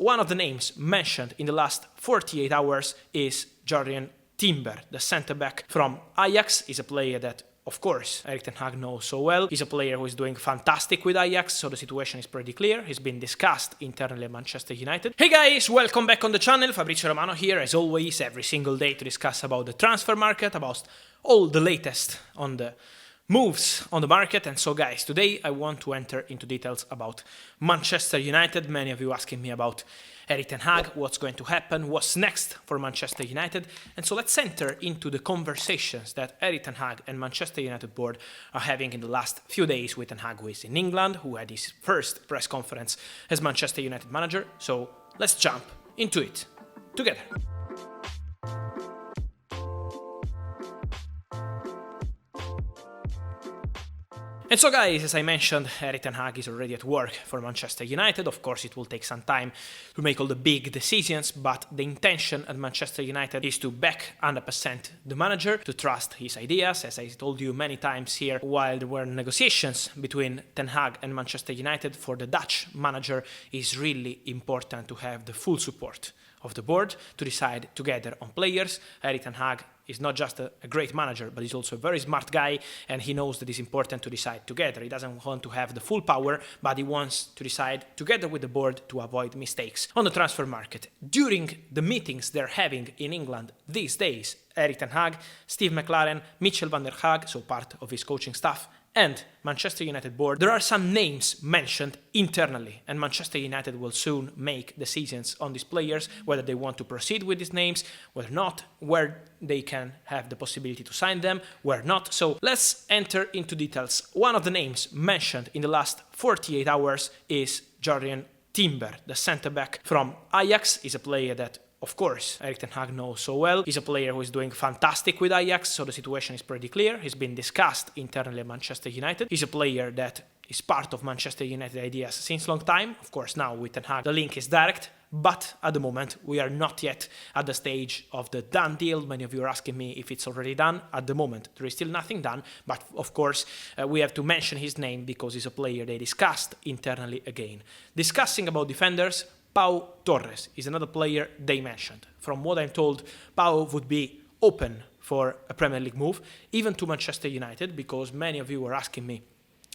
one of the names mentioned in the last 48 hours is Jong, the centre-back from Ajax. Is a player that, of course, Erik ten Hag knows so well. He's a player who is doing fantastic with Ajax, so the situation is pretty clear. He's been discussed internally at Manchester United. Hey guys, welcome back on the channel. Fabrizio Romano here, as always, every single day to discuss about the transfer market, about all the latest on the moves on the market. And so guys, today I want to enter into details about Manchester United. Many of you asking me about Erik ten Hag, what's going to happen, what's next for Manchester United. And so let's enter into the conversations that Erik ten Hag and Manchester United board are having in the last few days with ten Hag, who is in England, who had his first press conference as Manchester United manager. So let's jump into it together. And so guys, as I mentioned, Erik ten Hag is already at work for Manchester United. Of course, it will take some time to make all the big decisions, but the intention at Manchester United is to back 100% the manager, to trust his ideas. As I told you many times here, while there were negotiations between ten Hag and Manchester United, for the Dutch manager, it's really important to have the full support of the board to decide together on players. Erik ten Hag is not just a great manager, but he's also a very smart guy, and he knows that it's important to decide together. He doesn't want to have the full power, but he wants to decide together with the board to avoid mistakes on the transfer market. During the meetings they're having in England these days, Erik ten Hag, Steve McLaren, Mitchell van der Haag, so part of his coaching staff, and Manchester United board, there are some names mentioned internally, and Manchester United will soon make decisions on these players, whether they want to proceed with these names, whether not, where they can have the possibility to sign them, where not. So let's enter into details. One of the names mentioned in the last 48 hours is Jong, the centre-back from Ajax. Is a player that, of course, Erik ten Hag knows so well. He's a player who is doing fantastic with Ajax, so the situation is pretty clear. He's been discussed internally at Manchester United. He's a player that is part of Manchester United ideas since a long time. Of course, now with ten Hag, the link is direct, but at the moment, we are not yet at the stage of the done deal. Many of you are asking me if it's already done. At the moment, there is still nothing done, but of course, we have to mention his name because he's a player they discussed internally again. Discussing about defenders, Pau Torres is another player they mentioned. From what I'm told, Pau would be open for a Premier League move, even to Manchester United, because many of you were asking me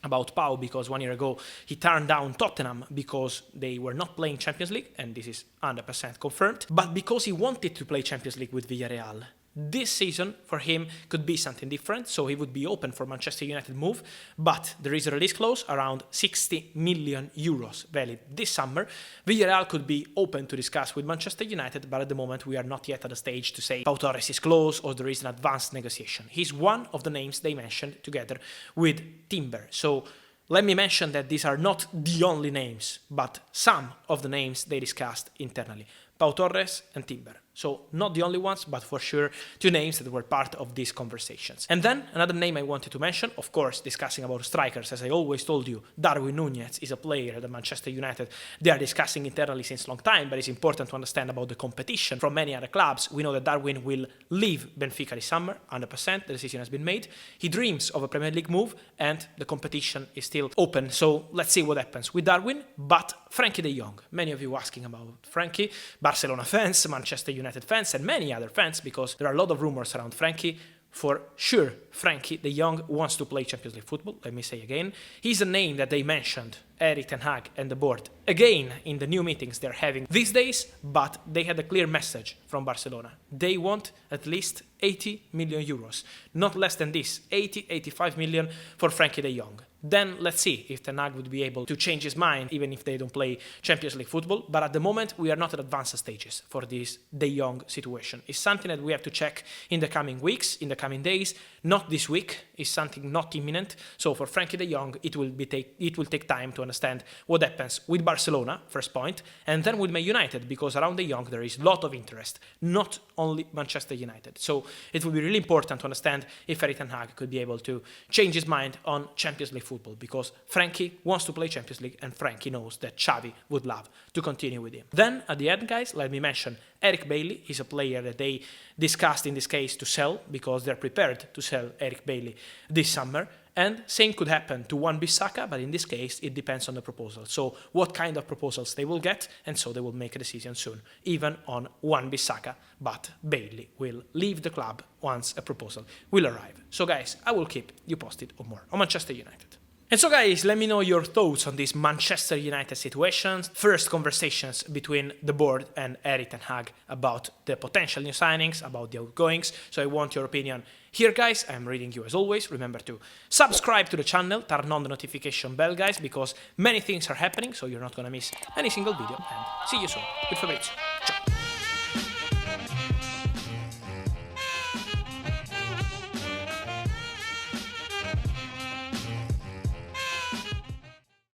about Pau, because 1 year ago he turned down Tottenham because they were not playing Champions League, and this is 100% confirmed, but because he wanted to play Champions League with Villarreal. This season for him could be something different, so he would be open for Manchester United move, but there is a release clause around 60 million euros valid this summer. Villarreal could be open to discuss with Manchester United, but at the moment we are not yet at a stage to say Pau Torres is close or there is an advanced negotiation. He's one of the names they mentioned together with Timber. So let me mention that these are not the only names, but some of the names they discussed internally. Pau Torres and Timber. So not the only ones, but for sure two names that were part of these conversations. And then another name I wanted to mention, of course, discussing about strikers, as I always told you, Darwin Nunez is a player that Manchester United, they are discussing internally since a long time, but it's important to understand about the competition from many other clubs. We know that Darwin will leave Benfica this summer, 100%, the decision has been made. He dreams of a Premier League move, and the competition is still open. So let's see what happens with Darwin, but Frenkie de Jong. Many of you asking about Frenkie, Barcelona fans, Manchester United fans, and many other fans, because there are a lot of rumors around Frenkie. For sure, Frenkie de Jong wants to play Champions League football, let me say again. He's a name that they mentioned, Erik ten Hag and the board, again in the new meetings they're having these days, but they had a clear message from Barcelona. They want at least 80 million euros, not less than this, 85 million for Frenkie de Jong. Then let's see if ten Hag would be able to change his mind, even if they don't play Champions League football. But at the moment, we are not at advanced stages for this De Jong situation. It's something that we have to check in the coming weeks, in the coming days. Not this week. It's something not imminent. So for Frenkie de Jong, it will take time to understand what happens with Barcelona, first point, and then with Man United, because around de Jong there is a lot of interest, not only Manchester United. So it will be really important to understand if Erik ten Hag could be able to change his mind on Champions League football, because Frenkie wants to play Champions League and Frenkie knows that Xavi would love to continue with him. Then at the end, guys, let me mention Eric Bailly. He's a player that they discussed in this case to sell, because they're prepared to sell Eric Bailly this summer. And same could happen to Wan-Bissaka, but in this case, it depends on the proposal. So what kind of proposals they will get, and so they will make a decision soon, even on Wan-Bissaka. But Bailey will leave the club once a proposal will arrive. So guys, I will keep you posted on more on Manchester United. And so guys, let me know your thoughts on this Manchester United situation. First conversations between the board and Erik ten Hag about the potential new signings, about the outgoings. So I want your opinion here, guys. I'm reading you as always. Remember to subscribe to the channel, turn on the notification bell, guys, because many things are happening, so you're not gonna miss any single video. And see you soon with Fabrizio.